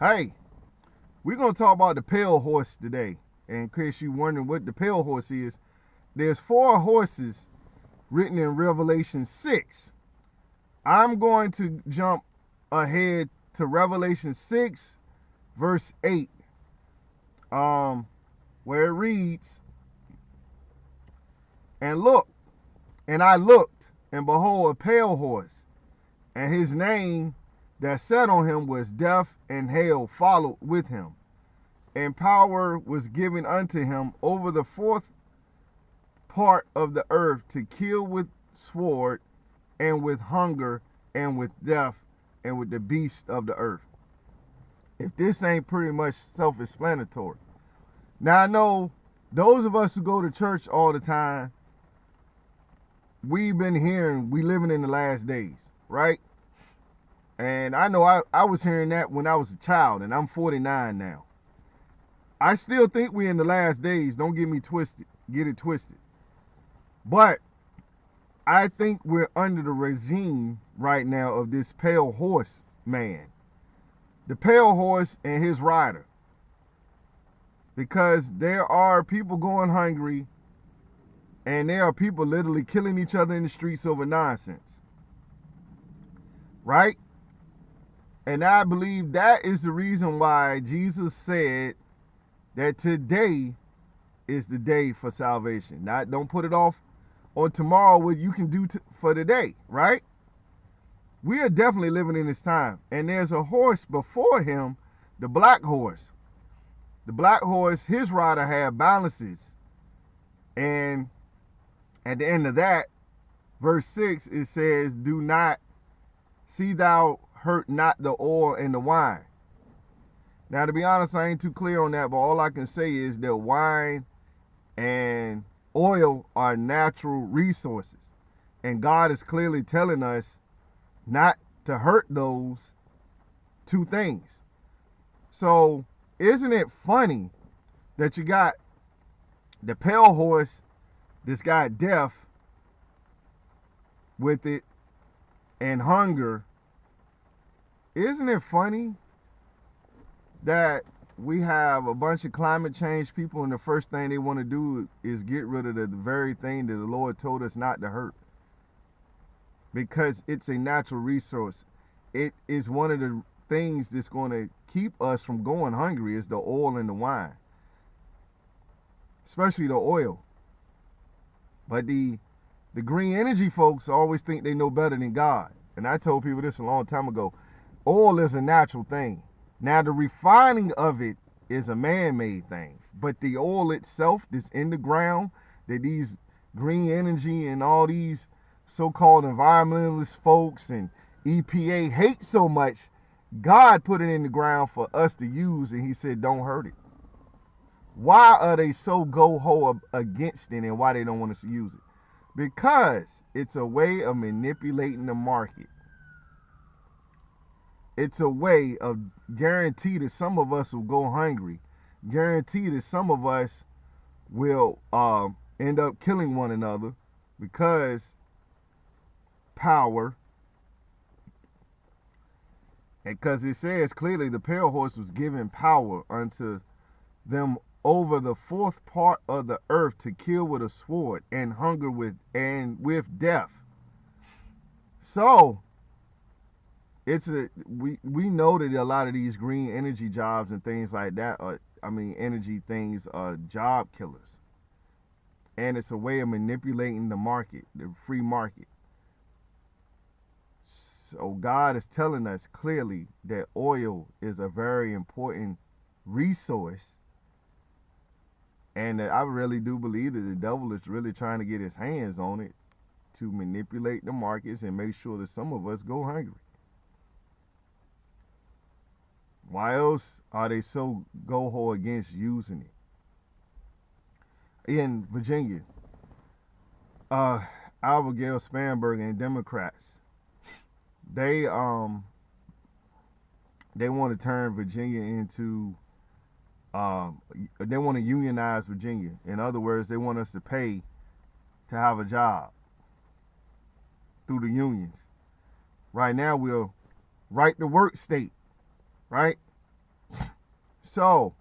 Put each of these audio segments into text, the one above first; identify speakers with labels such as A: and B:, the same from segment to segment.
A: Hey, we're going to talk about the pale horse today. And in case you're wondering what the pale horse is, there's 4 horses written in Revelation 6. I'm going to jump ahead to Revelation 6, verse 8, where it reads, And look, and I looked, and behold, a pale horse, and his name that sat on him was Death, and hell followed with him. And power was given unto him over the fourth part of the earth to kill with sword, and with hunger, and with death, and with the beasts of the earth. If this ain't pretty much self-explanatory. Now I know those of us who go to church all the time, we've been hearing we living in the last days, right? And I know I was hearing that when I was a child, and I'm 49 now. I still think we're in the last days. Don't get it twisted. But I think we're under the regime right now of this pale horse man. The pale horse and his rider. Because there are people going hungry, and there are people literally killing each other in the streets over nonsense. Right? And I believe that is the reason why Jesus said that today is the day for salvation. Not don't put it off on tomorrow what you can do for today, right? We are definitely living in this time. And there's a horse before him, the black horse. The black horse, his rider had balances. And at the end of that, verse 6, it says, Do not see thou hurt not the oil and the wine. Now, to be honest, I ain't too clear on that, but all I can say is that wine and oil are natural resources. And God is clearly telling us not to hurt those two things. So, isn't it funny that you got the pale horse that's got death with it and hunger? Isn't it funny that we have a bunch of climate change people and the first thing they want to do is get rid of the very thing that the Lord told us not to hurt? Because it's a natural resource. It is one of the things that's going to keep us from going hungry is the oil and the wine. Especially the oil. But the green energy folks always think they know better than God. And I told people this a long time ago. Oil is a natural thing. Now, the refining of it is a man-made thing. But the oil itself that's in the ground, that these green energy and all these so-called environmentalist folks and EPA hate so much, God put it in the ground for us to use, and he said, don't hurt it. Why are they so go-ho against it, and why they don't want us to use it? Because it's a way of manipulating the market. It's a way of guarantee that some of us will go hungry. Guarantee that some of us will end up killing one another because power. And because it says clearly the pale horse was given power unto them over the fourth part of the earth to kill with a sword and hunger with death. So we know that a lot of these green energy jobs and things like that energy things are job killers. And it's a way of manipulating the market, the free market. So God is telling us clearly that oil is a very important resource. And that I really do believe that the devil is really trying to get his hands on it to manipulate the markets and make sure that some of us go hungry. Why else are they so go-ho against using it? In Virginia, Abigail Spanberg and Democrats, they want to turn Virginia into, they want to unionize Virginia. In other words, they want us to pay to have a job through the unions. Right now, we're right to work state, right? So,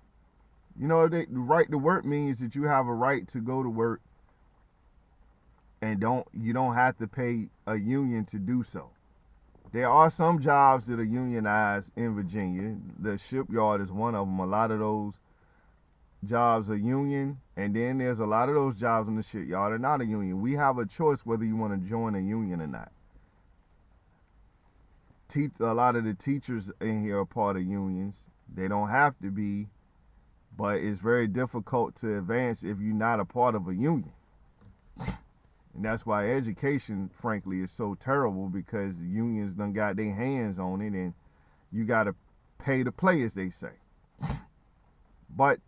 A: the right to work means that you have a right to go to work and you don't have to pay a union to do so. There are some jobs that are unionized in Virginia. The shipyard is one of them. A lot of those jobs are union, and then there's a lot of those jobs in the shipyard are not a union. We have a choice whether you want to join a union or not. A lot of the teachers in here are part of unions. They don't have to be, but it's very difficult to advance if you're not a part of a union. And that's why education, frankly, is so terrible, because the unions done got their hands on it, and you got to pay to play, as they say. But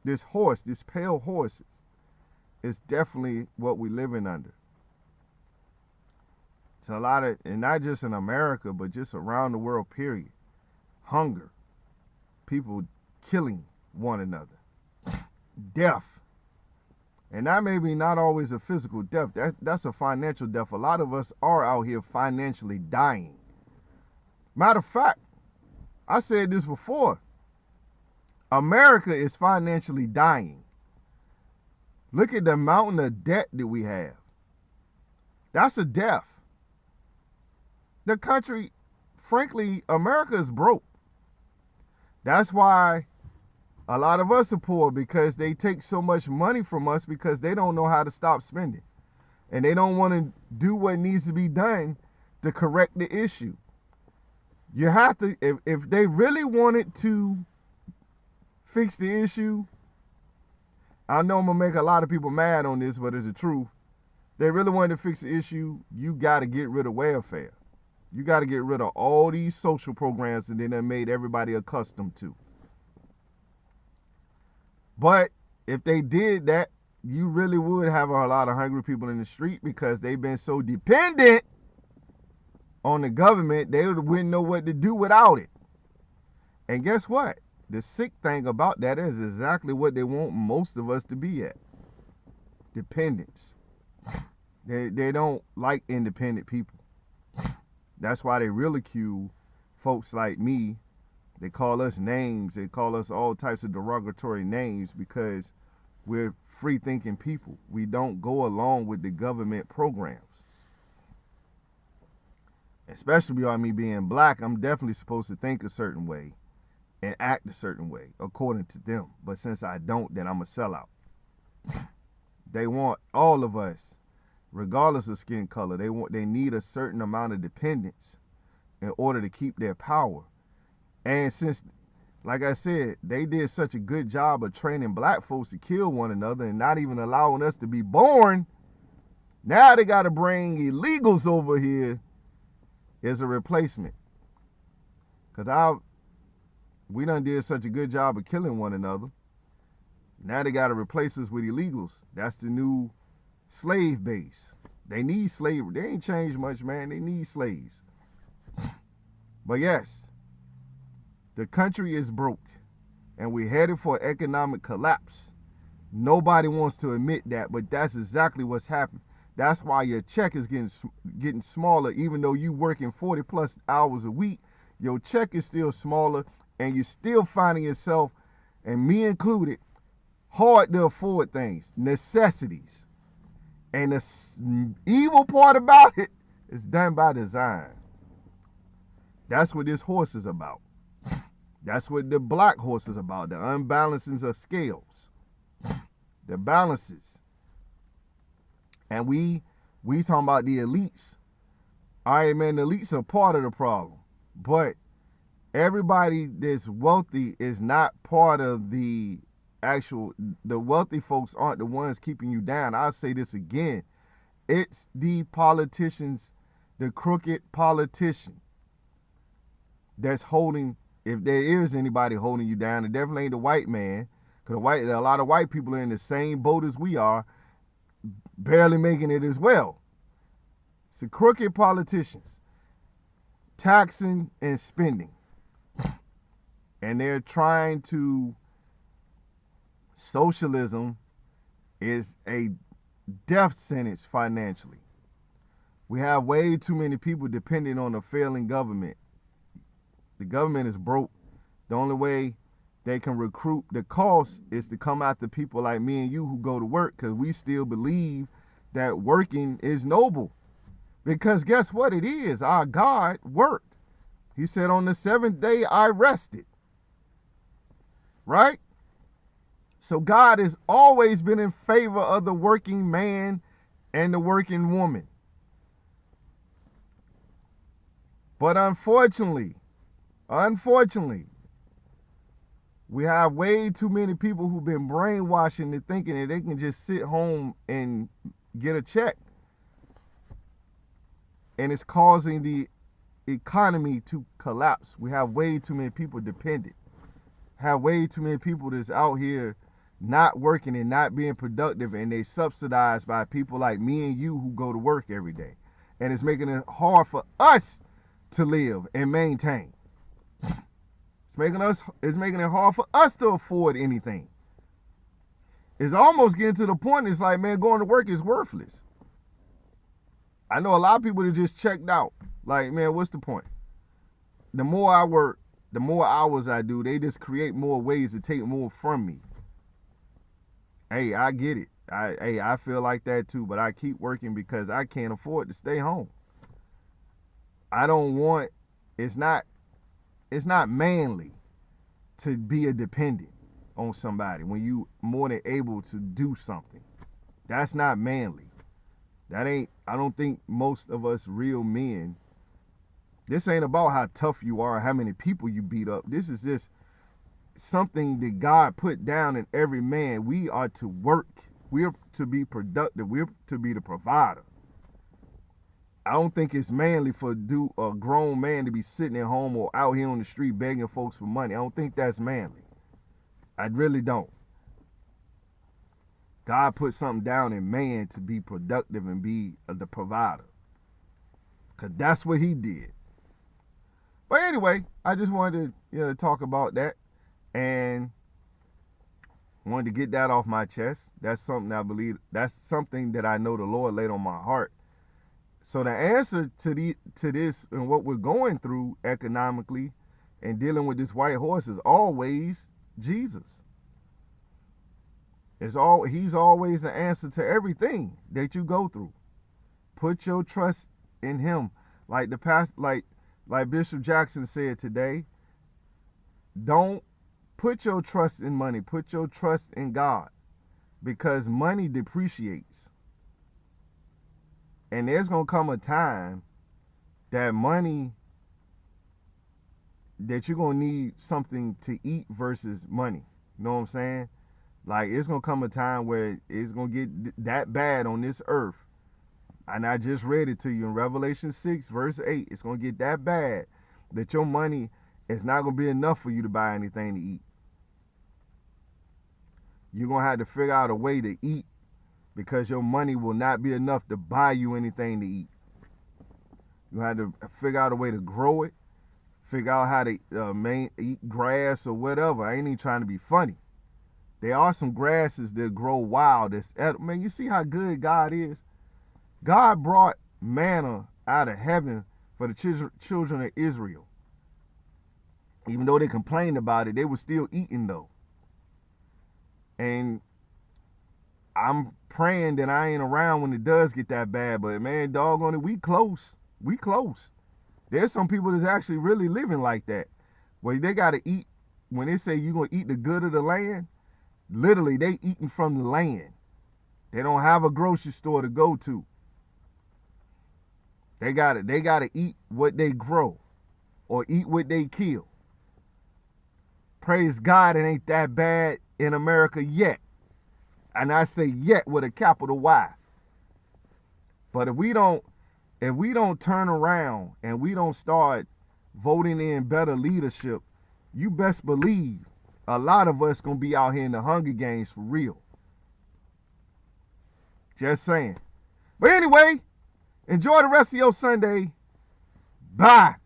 A: this pale horses, is definitely what we're living under. It's a lot of, and not just in America, but just around the world, period. Hunger, people killing one another, death. And that may be not always a physical death. That's a financial death. A lot of us are out here financially dying. Matter of fact, I said this before. America is financially dying. Look at the mountain of debt that we have. That's a death. The country, frankly, America is broke. That's why a lot of us are poor, because they take so much money from us because they don't know how to stop spending. And they don't want to do what needs to be done to correct the issue. You have to, if they really wanted to fix the issue, I know I'm going to make a lot of people mad on this, but it's the truth. They really wanted to fix the issue, you got to get rid of welfare. You got to get rid of all these social programs that they made everybody accustomed to. But if they did that, you really would have a lot of hungry people in the street, because they've been so dependent on the government, they wouldn't know what to do without it. And guess what? The sick thing about that is exactly what they want most of us to be at. Dependence. They don't like independent people. That's why they ridicule folks like me. They call us names. They call us all types of derogatory names, because we're free-thinking people. We don't go along with the government programs. Especially on me being black, I'm definitely supposed to think a certain way and act a certain way according to them. But since I don't, then I'm a sellout. They want all of us, regardless of skin color. They need a certain amount of dependence in order to keep their power. And since, like I said, they did such a good job of training black folks to kill one another and not even allowing us to be born, now they got to bring illegals over here as a replacement. Because we done did such a good job of killing one another. Now they got to replace us with illegals. That's the new slave base. They need slavery. They ain't changed much, man. They need slaves. But yes, the country is broke, and we're headed for economic collapse. Nobody wants to admit that, but that's exactly what's happening. That's why your check is getting smaller. Even though you working 40 plus hours a week, your check is still smaller, and you're still finding yourself, and me included, hard to afford things, necessities. And the evil part about it is done by design. That's what this horse is about. That's what the black horse is about, the unbalancing of scales, the balances. And we talking about the elites. All right, man, the elites are part of the problem. But everybody that's wealthy is not part of the wealthy folks aren't the ones keeping you down. I'll say this again. It's the politicians, the crooked politician that's holding, if there is anybody holding you down, it definitely ain't the white man. Because a lot of white people are in the same boat as we are, barely making it as well. It's the crooked politicians, taxing and spending. And they're trying to, socialism is a death sentence financially. We have way too many people depending on a failing government. The government is broke. The only way they can recruit. The cost is to come after people like me and you who go to work, because we still believe that working is noble. Because guess what it is? Our God worked. He said, on the seventh day I rested. Right? So God has always been in favor of the working man and the working woman. But unfortunately, we have way too many people who've been brainwashed into thinking that they can just sit home and get a check. And it's causing the economy to collapse. We have way too many people dependent. Have way too many people that's out here not working and not being productive, and they subsidized by people like me and you who go to work every day. And it's making it hard for us to live and maintain. It's making it hard for us to afford anything. It's almost getting to the point, it's like, man, going to work is worthless. I know a lot of people that just checked out. Like, man, what's the point? The more I work, the more hours I do, they just create more ways to take more from me. Hey, I get it. I feel like that too, but I keep working because I can't afford to stay home. I don't want, it's not manly to be a dependent on somebody when you more than able to do something. That's not manly. I don't think most of us real men, this ain't about how tough you are, how many people you beat up. This is just something that God put down in every man. We are to work. We're to be productive. We're to be the provider. I don't think it's manly for a grown man to be sitting at home or out here on the street begging folks for money. I don't think that's manly. I really don't. God put something down in man to be productive and be the provider, because that's what he did. But anyway, I just wanted to talk about that and wanted to get that off my chest. That's something I believe. That's something that I know the Lord laid on my heart. So the answer to this and what we're going through economically and dealing with this white horse is always Jesus. He's always the answer to everything that you go through. Put your trust in him. Like like Bishop Jackson said today, don't put your trust in money. Put your trust in God, because money depreciates. And there's going to come a time that money, that you're going to need something to eat versus money. You know what I'm saying? Like, it's going to come a time where it's going to get that bad on this earth. And I just read it to you in Revelation 6, verse 8. It's going to get that bad that your money is not going to be enough for you to buy anything to eat. You're going to have to figure out a way to eat, because your money will not be enough to buy you anything to eat. You have to figure out a way to grow it, figure out how to eat grass or whatever. I ain't even trying to be funny. There are some grasses that grow wild. Man, you see how good God is? God brought manna out of heaven for the children of Israel. Even though they complained about it, they were still eating though. And I'm praying that I ain't around when it does get that bad, but man, doggone it, we close. We close. There's some people that's actually really living like that, where they got to eat. When they say you're going to eat the good of the land, literally they eating from the land. They don't have a grocery store to go to. They got to eat what they grow or eat what they kill. Praise God, it ain't that bad in America yet. And I say yet with a capital Y. But if we don't turn around and we don't start voting in better leadership, you best believe a lot of us gonna be out here in the Hunger Games for real. Just saying. But anyway, enjoy the rest of your Sunday. Bye.